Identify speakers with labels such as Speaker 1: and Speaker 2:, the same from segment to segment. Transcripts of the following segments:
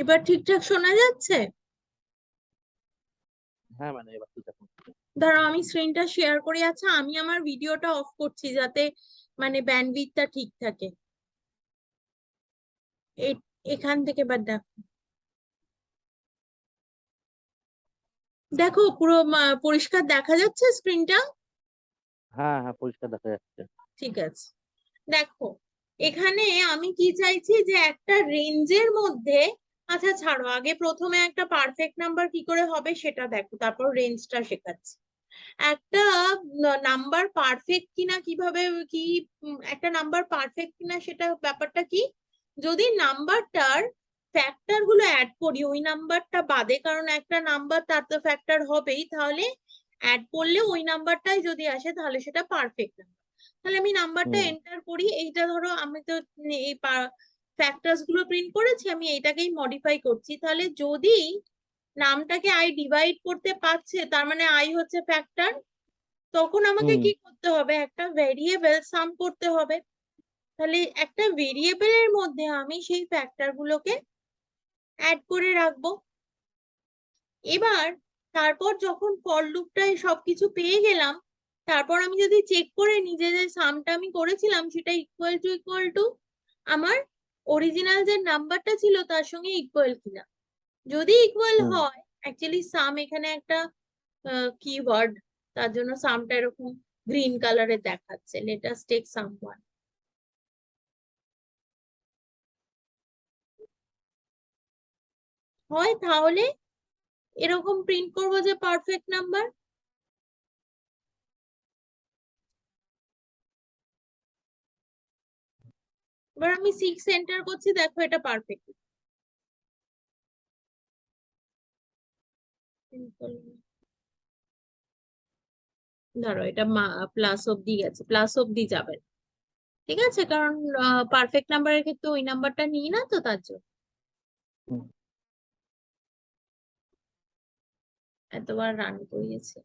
Speaker 1: এবার ঠিকঠাক শোনা যাচ্ছে?
Speaker 2: হ্যাঁ মানে এবার ঠিক আছে।
Speaker 1: ধরো আমি স্ক্রিনটা শেয়ার করি। আচ্ছা, আমি আমার ভিডিওটা অফ করছি যাতে মানে ব্যান্ডউইথটা ঠিক থাকে। এখান থেকে এবার দেখো, দেখো পুরো পরিষ্কার দেখা যাচ্ছে স্ক্রিনটা?
Speaker 2: হ্যাঁ হ্যাঁ পরিষ্কার দেখা যাচ্ছে।
Speaker 1: ঠিক আছে, দেখো এখানে আমি কি চাইছি যে একটা রেঞ্জের মধ্যে, আচ্ছা ছাড়ো, আগে প্রথমে একটা পারফেক্ট নাম্বার কি করে হবে সেটা দেখো, তারপর রেঞ্জটা শেখাচ্ছি। একটা নাম্বার পারফেক্ট কিনা কিভাবে, কি একটা নাম্বার পারফেক্ট কিনা সেটা ব্যাপারটা কি, যদি নাম্বারটার ফ্যাক্টর গুলো অ্যাড করি ওই নাম্বারটা বাদে, কারণ একটা নাম্বার তার তো ফ্যাক্টর হবেই, তাহলে অ্যাড করলে ওই নাম্বারটাই যদি আসে তাহলে সেটা পারফেক্ট নাম্বার। তাহলে আমি নাম্বারটা
Speaker 2: হুম
Speaker 1: এন্টার করি, এইটা ধরো আমি তো এই ফ্যাক্টরস গুলো প্রিন্ট করেছি, আমি এইটাকেই মডিফাই করছি। তাহলে যদি নামটাকে আই ডিভাইড করতে পারছে, তার মানে আই হচ্ছে ফ্যাক্টর, তখন আমাকে
Speaker 2: হুম
Speaker 1: কি করতে হবে, একটা ভেরিয়েবল সাম করতে হবে। তাহলে একটা ভেরিয়েবলের মধ্যে আমি সেই ফ্যাক্টর গুলোকে অ্যাড করে রাখবো। এবার তারপর যখন ফর লুপটায় সবকিছু পেয়ে গেলাম, তারপর আমি যদি চেক করে নিজে যে সামটা আমি করেছিলাম সেটা ইকুয়াল টু আমার অরিজিনাল যে নাম্বারটা ছিল তার সঙ্গে ইকুয়াল কিনা। যদি ইকুয়াল
Speaker 2: হুম
Speaker 1: হয়, অ্যাকচুয়ালি সাম এখানে একটা কিওয়ার্ড, তার জন্য সামটা এরকম গ্রিন কালারে দেখাচ্ছে। Let us take some one. হয় তাহলে এরকম প্রিন্ট করবো যে পারফেক্ট নাম্বার। এবার আমি 6 এন্টার করছি, দেখো এটা পারফেক্ট। ধরো এটা প্লাস অব্দি গেছে, প্লাস অব্দি যাবে না। ঠিক আছে, কারণ পারফেক্ট নাম্বারের ক্ষেত্রে ওই নাম্বারটা নিই না তো, তার জন্য
Speaker 2: হুম।
Speaker 1: এতবার রান করিয়েছে।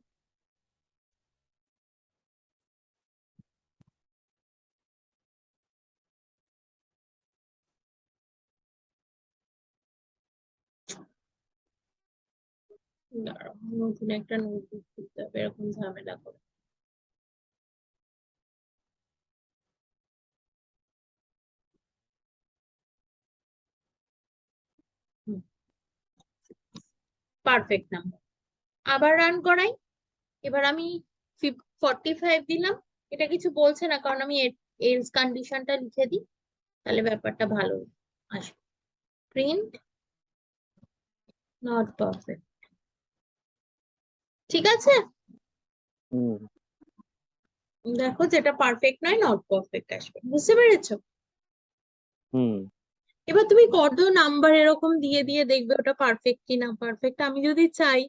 Speaker 1: দাঁড়াও, নতুন একটা নোটবুক খুলতে হবে, এরকম ঝামেলা করে। পারফেক্ট নাম্বার আবার রান করাই। এবার আমি 45 দিলাম, এটা কিছু বলছে না কারণ আমি এলস কন্ডিশনটা লিখে দিই, তাহলে ব্যাপারটা ভালো আসবে। Print not perfect. ঠিক আছে,
Speaker 2: হুম
Speaker 1: দেখো যেটা পারফেক্ট নয় নট পারফেক্ট আসবে, বুঝতে পেরেছো?
Speaker 2: হুম
Speaker 1: এবার তুমি কত নাম্বার এরকম দিয়ে দিয়ে দেখবে ওটা পারফেক্ট কি না পারফেক্ট। আমি যদি চাই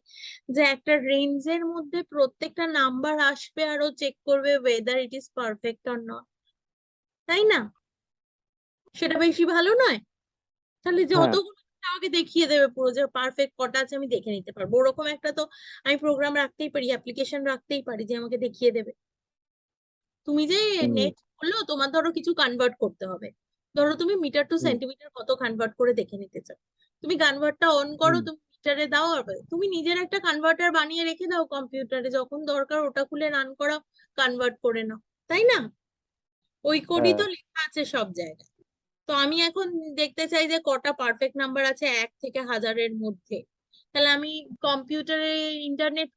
Speaker 1: যে একটা রেঞ্জের মধ্যে প্রত্যেকটা নাম্বার আসবে আরো চেক করবে weather it is perfect or not, তাই না? সেটা বেশি ভালো নয়? তাহলে
Speaker 2: হ্যাঁ
Speaker 1: যতগুলো আমাকে দেখিয়ে দেবে পুরো যে পারফেক্ট কটা আছে, আমি দেখে নিতে পারবো। ওরকম একটা তো আমি প্রোগ্রাম রাখতেই পারি, অ্যাপ্লিকেশন রাখতেই পারি যে আমাকে দেখিয়ে দেবে। তুমি যে
Speaker 2: হুম
Speaker 1: নেট করলো, তোমার ধরো কিছু কনভার্ট করতে হবে, ধরো তুমি মিটার টু
Speaker 2: হুম
Speaker 1: সেন্টিমিটার কত কনভার্ট করে দেখে নিতে চাও, তুমি কনভার্টটা অন করো,
Speaker 2: হুম
Speaker 1: তুমি মিটারে দাও, আর তুমি নিজের একটা কনভার্টার বানিয়ে রেখে দাও কম্পিউটারে, যখন দরকার ওটা খুলে রান করা, কনভার্ট করে নাও, তাই না? ওই কোডই
Speaker 2: হ্যাঁ
Speaker 1: তো লেখা আছে সব জায়গায়। তো আমি এখন দেখতে চাই যে কটা পারফেক্ট নাম্বার আছে 1 থেকে 1000-এর মধ্যে। তাহলে আমি কম্পিউটারে ইন্টারনেট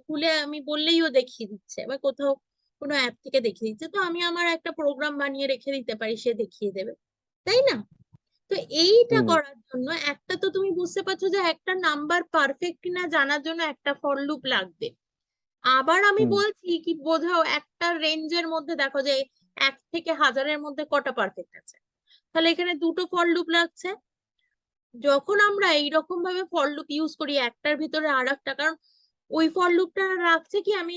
Speaker 1: খুলে আমি বললেই ও দেখিয়ে দিচ্ছে, বা কোথাও কোনো অ্যাপ থেকে দেখিয়ে দিচ্ছে, তো আমি আমার একটা প্রোগ্রাম বানিয়ে রেখে দিতে পারি, সে দেখিয়ে দেবে, তাই না? তো এইটা
Speaker 2: হুম
Speaker 1: করার জন্য একটা তো তুমি বুঝতে পারছো যে একটা নাম্বার পারফেক্ট কিনা জানার জন্য একটা ফর লুপ লাগবে। আবার আমি
Speaker 2: হুম
Speaker 1: বলছি কি, বোঝাও একটা রেঞ্জের মধ্যে দেখো যে 1 থেকে 1000-এর মধ্যে কটা পারফেক্ট আছে, তাহলে এখানে দুটো ফর লুপ লাগছে। যখন আমরা এইরকম ভাবে ফর লুপ ইউজ করি একটার ভিতরে আর একটা, কারণ ওই ফর লুপটা রাখছে কি, আমি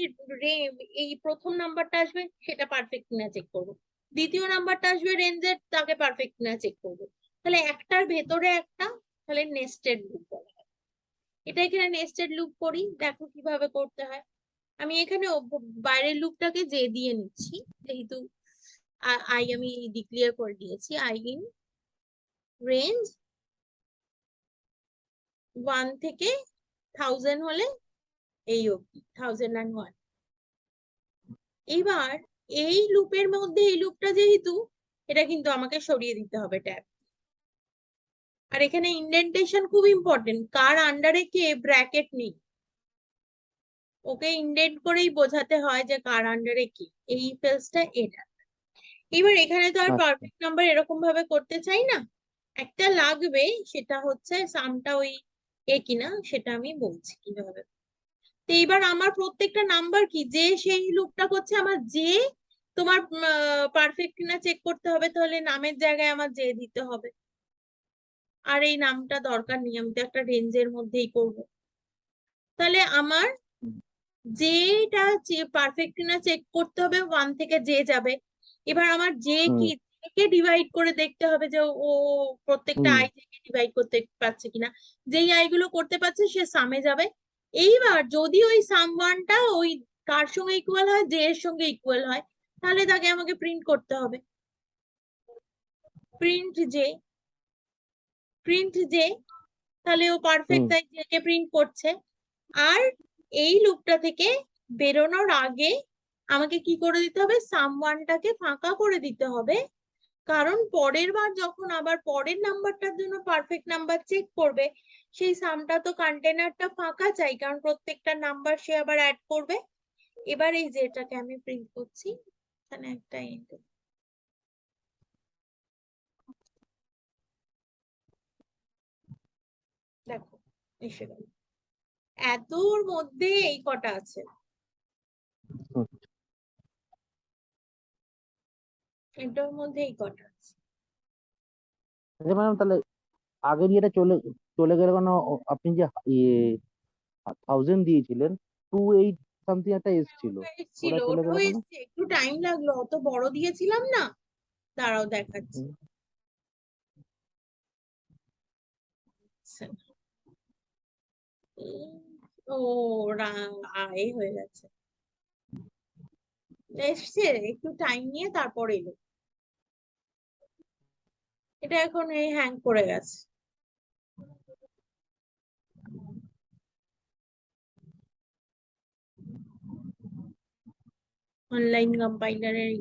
Speaker 1: এই প্রথম নাম্বারটা আসবে সেটা পারফেক্ট কিনা চেক করবো, দ্বিতীয় নাম্বারটা আসবে রেঞ্জের, তাকে পারফেক্ট কিনা চেক করবো, তাহলে একটার ভেতরে একটা, তাহলে নেস্টেড লুপ বলা হয়। এটা এখানে নেস্টেড লুপ করি, দেখো কিভাবে করতে হয়। আমি এখানে বাইরের লুপটাকে যে দিয়ে নিচ্ছি, যেহেতু আই আমি ডিক্লেয়ার করে দিয়েছি, আই ইন রেঞ্জ 1 থেকে 1000 হলে এই অবধি 1001। এবার এই লুপের মধ্যে এই লুপটা যেহেতু, এটা কিন্তু আমাকে সরিয়ে দিতে হবে ট্যাব। আর এখানে ইন্ডেন্টেশন খুব ইম্পর্টেন্ট, কার আন্ডারে কে ব্র্যাকেট নেই, ওকে ইন্ডেন্ট করেই বোঝাতে হয় যে কার আন্ডারে কি। এই ফেলসটা এটা। এবার এখানে তো আর
Speaker 2: আচ্ছা।
Speaker 1: পারফেক্ট নাম্বার এরকম ভাবে করতে চাই না, একটা লাগবে, সেটা হচ্ছে সামটা ওই এ কিনা সেটা আমি বলছি কিভাবে। তো এইবার আমার প্রত্যেকটা নাম্বার কি, যে সেই লুপটা করছে আমার যে, তোমার পারফেক্ট কিনা চেক করতে হবে, তাহলে নামের জায়গায় আমার যে দিতে হবে। আর এই নামটা দরকার নেই, আমি তো একটা রেঞ্জের মধ্যেই করব। তাহলে আমার
Speaker 2: হুম
Speaker 1: যেটা পারফেক্ট কিনা চেক করতে হবে, 1 থেকে যে যাবে। এবার আমার যে
Speaker 2: হুম
Speaker 1: কি, কে ডিভাইড করে দেখতে হবে যে ও প্রত্যেকটা
Speaker 2: হুম
Speaker 1: আই থেকে ডিভাইড করতে পারছে কিনা। যেই আই গুলো করতে পারছে সে সামে যাবে। এইবার যদি ওই সাম ওয়ানটা ওই কার সঙ্গে ইকুয়াল হয়, জে এর সঙ্গে ইকুয়াল হয়, তাহলে তাকে আমাকে প্রিন্ট করতে হবে। প্রিন্ট জে, প্রিন্ট জে, তাহলে ও পারফেক্ট,
Speaker 2: হুম
Speaker 1: তাই জে কে প্রিন্ট করছে। আর এই লুপটা থেকে বেরোনোর আগে আমাকে কি করে দিতে হবে, সাম ওয়ানটাকে ফাঁকা করে দিতে হবে। কারণ পরের বার যখন আবার পরের নাম্বারটার জন্য পারফেক্ট নাম্বার চেক করবে, সেই সামটা তো কন্টেনারটা ফাঁকা চাই, কারণ প্রত্যেকটা নাম্বার সে আবার অ্যাড করবে। এবার এই যেটাকে আমি প্রিন্ট করছি, এখানে একটা দেখো এসে গেল। এতর মধ্যে এই কটা আছে,
Speaker 2: হুম।
Speaker 1: এটার মধ্যে এই কটা আছে।
Speaker 2: আচ্ছা ম্যাডাম, তাহলে আগের ইয়েটা চলে চলে গেলে কেন? আপনি যে ইয়ে 1000 দিয়েছিলেন, 28 সামথিং একটা এসছিল,
Speaker 1: ছিল,
Speaker 2: ওটা চলে গেল
Speaker 1: ওটাও
Speaker 2: কেন?
Speaker 1: এসছে, একটু টাইম লাগলো, অত বড় দিয়েছিলাম না। দাঁড়াও দেখাচ্ছি।
Speaker 2: হুম
Speaker 1: আচ্ছা, ও আয় হয়ে গেছে, এসছে, একটু টাইম নিয়ে তারপর এলো। এটা এখন এই হ্যাং করে গেছে। অনলাইন কম্পাইলারের,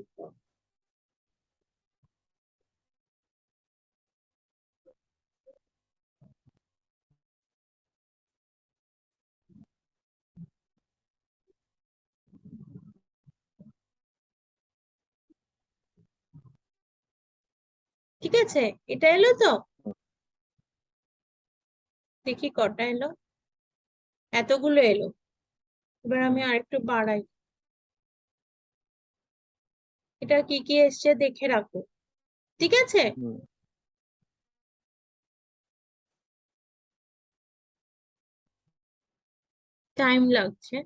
Speaker 1: ঠিক আছে, এটা এলো তো, দেখি কটা এলো। এতগুলো এলো। এবার আমি আরেকটু বাড়াই, এটা কি কি এসছে দেখে রাখো, ঠিক আছে।
Speaker 2: হুম
Speaker 1: টাইম লাগছে,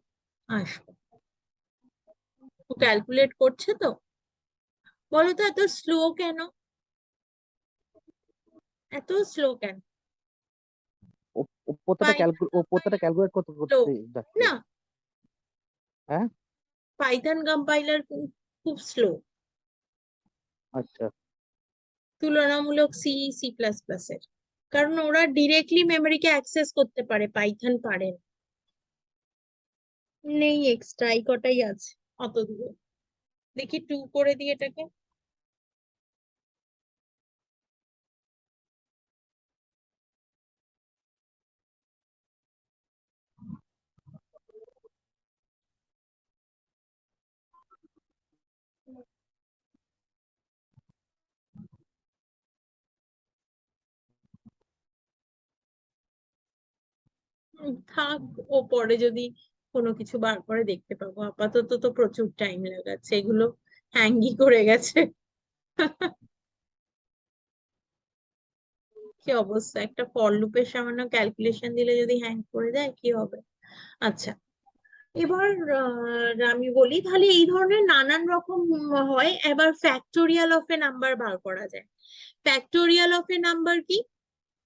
Speaker 1: আসবো। ক্যালকুলেট করছে তো। বলো তো এত স্লো কেন, এত স্লো কেন?
Speaker 2: ও প্রত্যেকটা
Speaker 1: পাইথন
Speaker 2: প্রত্যেকটা
Speaker 1: কম্পাইলার
Speaker 2: ক্যালকুলেট করতে
Speaker 1: স্লো,
Speaker 2: করতে যাচ্ছে।
Speaker 1: না?
Speaker 2: হ্যাঁ।
Speaker 1: পাইথন কম্পাইলার খুব স্লো,
Speaker 2: আচ্ছা।
Speaker 1: তুলনামূলক সি, সি প্লাস প্লাস এর। কারণ ওরা ডিরেক্টলি মেমোরিকে অ্যাক্সেস করতে পারে, পাইথন পারে না। নেই এক্সট্রা, এই কটাই আছে। অত দূরে দেখি 2 করে দিই এটাকে। থাক, ও পরে যদি কোনো কিছু বার করে দেখতে পাবো, আপাতত তো প্রচুর টাইম লাগাচ্ছে, এগুলো হ্যাঙ্গি করে গেছে। কি অবস্থা, একটা ফর লুপের সামান্য ক্যালকুলেশন দিলে যদি হ্যাং করে দেয় কি হবে। আচ্ছা, এবার আমি বলি, তাহলে এই ধরনের নানান রকম হয়। এবার ফ্যাক্টোরিয়াল অফ এ নাম্বার বার করা যায়। ফ্যাক্টোরিয়াল অফ এ নাম্বার কি?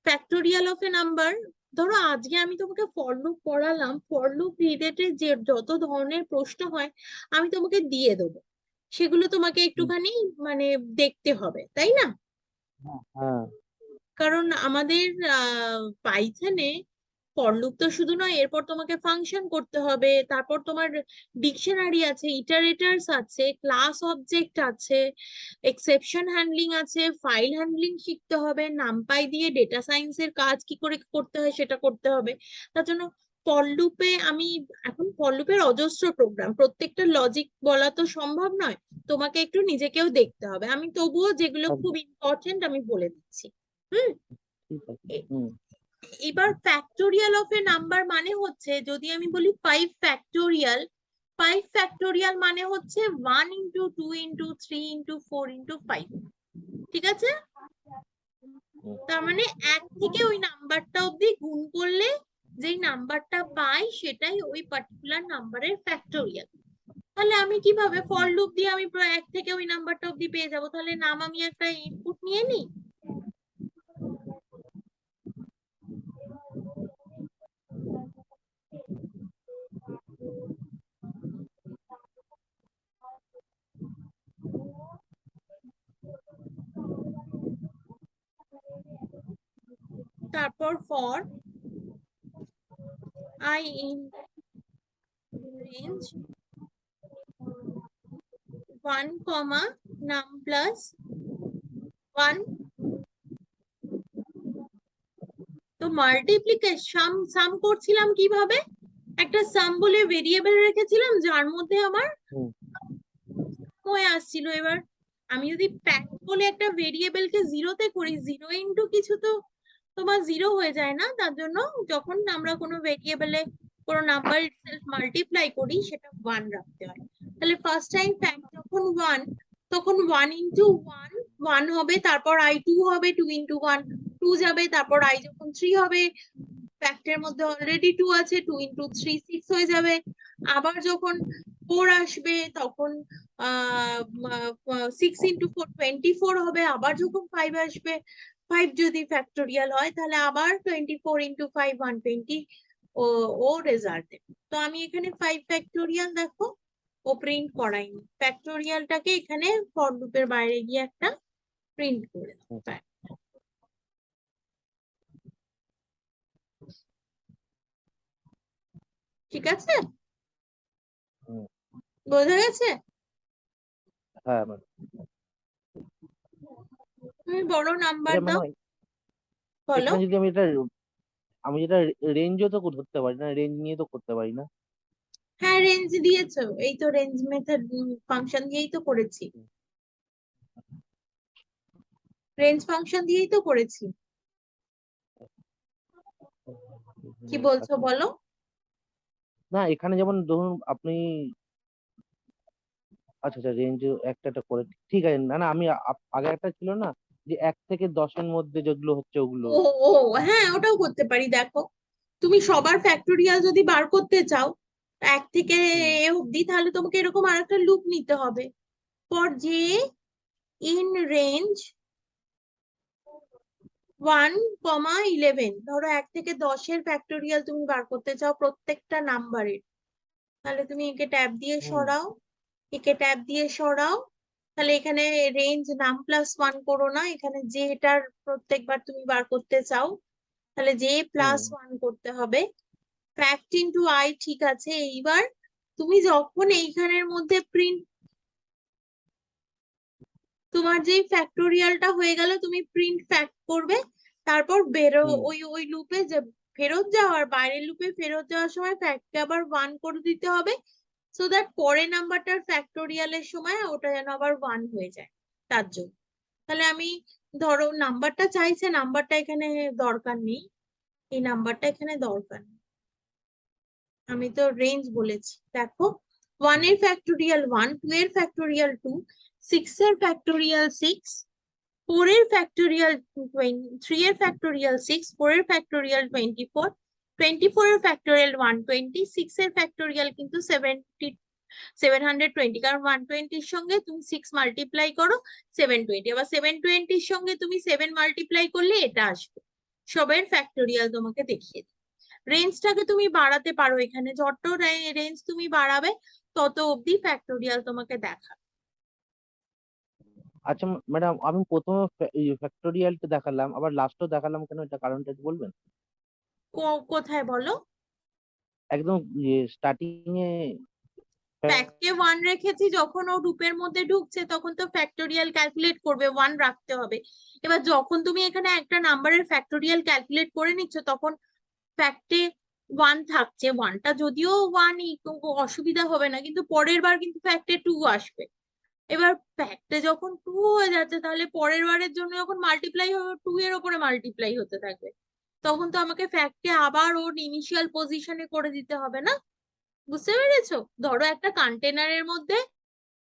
Speaker 1: ফ্যাক্টোরিয়াল অফ এ নাম্বার, ধরো আজকে আমি তোমাকে ফর লুপ পড়ালাম, ফর লুপ রিলেটেড যে যত ধরনের প্রশ্ন হয় আমি তোমাকে দিয়ে দেবো, সেগুলো তোমাকে
Speaker 2: হুম,
Speaker 1: একটুখানি মানে দেখতে হবে, তাই না?
Speaker 2: হ্যাঁ।
Speaker 1: কারণ আমাদের পাইথনে ফর লুপ তো শুধু নয়, এরপর তোমাকে ফাংশন করতে হবে, তারপর তোমার ডিকশনারি আছে, ইটারেটার্স আছে, ক্লাস অবজেক্ট আছে, এক্সেপশন হ্যান্ডলিং আছে, ফাইল হ্যান্ডলিং শিখতে হবে, নামপাই দিয়ে ডেটা সায়েন্সের কাজ কি করে করতে হয় সেটা করতে হবে। তার জন্য ফর লুপে আমি এখন ফর লুপের অজস্র প্রোগ্রাম, প্রত্যেকটা লজিক বলা তো সম্ভব নয়, তোমাকে একটু নিজেকেও দেখতে হবে। আমি তবুও যেগুলো খুব ইম্পর্টেন্ট আমি বলে দিচ্ছি। হুম।
Speaker 2: ঠিক আছে।
Speaker 1: এ- এবার ফ্যাক্টোরিয়াল অফ এ নাম্বার মানে হচ্ছে, যদি আমি বলি 5 ফ্যাক্টোরিয়াল, 5 ফ্যাক্টোরিয়াল মানে হচ্ছে 1 into 2 into 3 into 4 into 5। ঠিক আছে? তার মানে 1 থেকে ওই নাম্বারটা অবধি গুণ করলে যেই নাম্বারটা পাই সেটাই ওই পার্টিকুলার নাম্বারের ফ্যাক্টোরিয়াল। তাহলে আমি কিভাবে ফর লুপ দিয়ে আমি 1 থেকে ওই নাম্বারটা অবধি পেয়ে যাবো? তাহলে নাম আমি একটা ইনপুট নিয়ে নিই। তারপর for I in range 1, num plus 1। তো মাল্টিপ্লিকেশন সাম করছিলাম কিভাবে? একটা সাম বলে ভেরিয়েবল রেখেছিলাম যার মধ্যে আমার হয়ে আসছিল। এবার আমি যদি ফ্যাক্ট বলে একটা ভেরিয়েবলকে জিরোতে করি, 0 ইন্টু কিছু তো তোমার 0 হয়ে যায় না? তার জন্য যখন আমরা কোনো ভেরিয়েবলে কোনো নাম্বার ইটসেলফ মাল্টিপ্লাই করি সেটা 1 রাখতে হয়। তাহলে ফার্স্ট টাইম ফ্যাক্ট যখন 1, তখন 1 into 1 1 হবে, তারপর i2 হবে 2 into 1 2 যাবে, তারপর i যখন 3 হবে, ফ্যাক্টের মধ্যে অলরেডি 2 আছে, 2 into 3 6 হয়ে যাবে। আবার যখন 4 আসবে তখন 6 into 4 24 হবে। আবার যখন 5 আসবে, 5 যদি ফ্যাক্টোরিয়াল হয় তাহলে আবার 24 into 5 120 ও ও রেজাল্ট। তো আমি এখানে 5 ফ্যাক্টোরিয়াল দেখো ও প্রিন্ট করাইনি, ফ্যাক্টোরিয়ালটাকে এখানে ফর লুপের বাইরে গিয়ে একটা প্রিন্ট করে দাও। ঠিক আছে? বোঝা গেছে?
Speaker 2: হ্যাঁ ম্যাডাম।
Speaker 1: তুমি বড় নাম্বার
Speaker 2: এটা
Speaker 1: দাও,
Speaker 2: মানে
Speaker 1: বলো।
Speaker 2: এখানে যদি আমি যেটা রেঞ্জও তো ধরতে পারি না, রেঞ্জ নিয়ে তো করতে পারি না।
Speaker 1: হ্যাঁ, রেঞ্জ দিয়েছো, এই তো রেঞ্জ মেথড ফাংশন দিয়েই তো করেছি, রেঞ্জ ফাংশন দিয়েই তো করেছি। কি বলছো
Speaker 2: আচ্ছা,
Speaker 1: বলো?
Speaker 2: না এখানে যেমন ধরুন আপনি, আচ্ছা আচ্ছা, রেঞ্জ একটা একটা করে, ঠিক আছে। না না, আমি আগে একটা ছিল না, যে 1 থেকে 10-এর মধ্যে যেগুলো হচ্ছে ওগুলো।
Speaker 1: ও ও হ্যাঁ, ওটাও করতে পারি। দেখো, তুমি সবার ফ্যাক্টোরিয়াল যদি বার করতে চাও 1 থেকে
Speaker 2: হুম
Speaker 1: এ অব্দি, তাহলে তোমাকে এরকম আরেকটা লুপ নিতে হবে। ফর জে ইন রেঞ্জ 1, 11, ধরো 1 থেকে 10-এর ফ্যাক্টোরিয়াল তুমি বার করতে চাও প্রত্যেকটা নাম্বারের, তাহলে তুমি একে ট্যাব দিয়ে
Speaker 2: হুম
Speaker 1: সরাও, একে ট্যাব দিয়ে সরাও। তাহলে এখানে রেঞ্জ নাম প্লাস 1 করো না, এখানে যেটার প্রত্যেকবার তুমি বার করতে চাও তাহলে জে প্লাস
Speaker 2: হুম
Speaker 1: 1 করতে হবে। ফ্যাক্ট ইন্টু আই, ঠিক আছে। এইবার তুমি যখন এইখানের মধ্যে প্রিন্ট, তোমার যেই ফ্যাক্টোরিয়ালটা হয়ে গেল তুমি প্রিন্ট ফ্যাক্ট করবে, তারপর বেরো
Speaker 2: হুম
Speaker 1: ওই ওই লুপে যে ফেরত যাওয়ার, বাইরের লুপে ফেরত যাওয়ার সময় ফ্যাক্টকে আবার 1 করে দিতে হবে, সো দ্যাট পরের নাম্বারটার ফ্যাক্টোরিয়ালের সময় ওটা যেন আবার 1 হয়ে যায়। তার জন্য তাহলে আমি, ধরো নাম্বারটা চাইছে, নাম্বারটা এখানে দরকার নেই, এই নাম্বারটা এখানে দরকার নেই, আমি তো রেঞ্জ বলেছি। দেখো, 1 এর ফ্যাক্টোরিয়াল 1, 2 এর ফ্যাক্টোরিয়াল 2, 6 এর ফ্যাক্টোরিয়াল 6, 4 এর ফ্যাক্টোরিয়াল 3 এর ফ্যাক্টোরিয়াল 6, 4 এর ফ্যাক্টোরিয়াল 24, 24 এর ফ্যাক্টোরিয়াল 120, 6 এর ফ্যাক্টোরিয়াল কিন্তু 720, কারণ 120-র সঙ্গে তুমি 6 মাল্টিপ্লাই করো 720, আবার 720-র সঙ্গে তুমি 7 মাল্টিপ্লাই করলে এটা আসবে। সবের ফ্যাক্টোরিয়াল তোমাকে দেখিয়ে দিই। রেঞ্জটাকে তুমি বাড়াতে পারো, এখানে যত রেঞ্জ তুমি বাড়াবে তত অব্দি ফ্যাক্টোরিয়াল তোমাকে দেখাবে।
Speaker 2: আচ্ছা ম্যাডাম, আমি প্রথমে ফ্যাক্টোরিয়ালটা দেখালাম, আবার লাস্টও দেখালাম, কেন এটা কারণটা একটু বলবেন?
Speaker 1: কোথায় বলো?
Speaker 2: একদম স্টার্টিং এ
Speaker 1: ফ্যাক্টে 1 রেখেছি, যখন ও লুপের মধ্যে ঢুকছে তখন তো ফ্যাক্টোরিয়াল ক্যালকুলেট করবে, 1 রাখতে হবে। এবার যখন তুমি এখানে একটা নাম্বারের ফ্যাক্টোরিয়াল ক্যালকুলেট করে নিচ্ছ তখন ফ্যাক্টে 1 থাকছে, 1টা যদিও 1ই, অসুবিধা হবে না, কিন্তু পরের বার কিন্তু ফ্যাক্টে 2 আসবে। এবার ফ্যাক্টে যখন 2 হয়ে যাচ্ছে তাহলে পরের বারের জন্য যখন মাল্টিপ্লাই হবে 2 এর উপরে মাল্টিপ্লাই হতে থাকবে, তখন তো আমাকে ফ্যাক্টে আবার ওর ইনিশিয়াল পজিশনে করে দিতে হবে না? বুঝতে পেরেছো? ধরো একটা কন্টেনারের মধ্যে